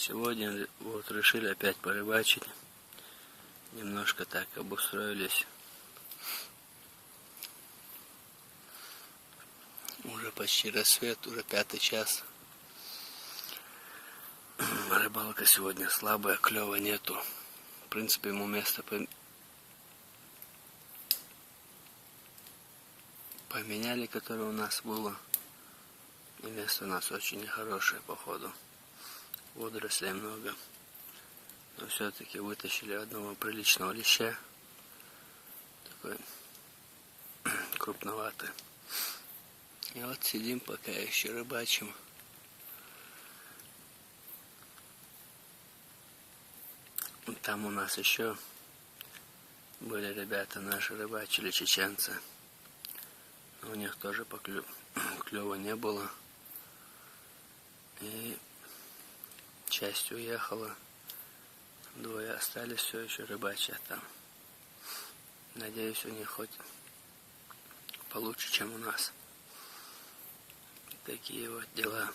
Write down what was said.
Сегодня вот решили опять порыбачить. Немножко так обустроились. Уже почти рассвет, уже 5-й час. Рыбалка сегодня слабая, клёва нету. В принципе, ему место поменяли, которое у нас было. И место у нас очень нехорошее, походу. Водорослей много. Но все-таки вытащили одного приличного леща. Такой крупноватый. И вот сидим, пока еще рыбачим. Там у нас еще были ребята наши, рыбачили, чеченцы. Но у них тоже клёва не было. И часть уехала. Двое остались, все еще рыбачат там. Надеюсь, у них хоть получше, чем у нас. Такие вот дела.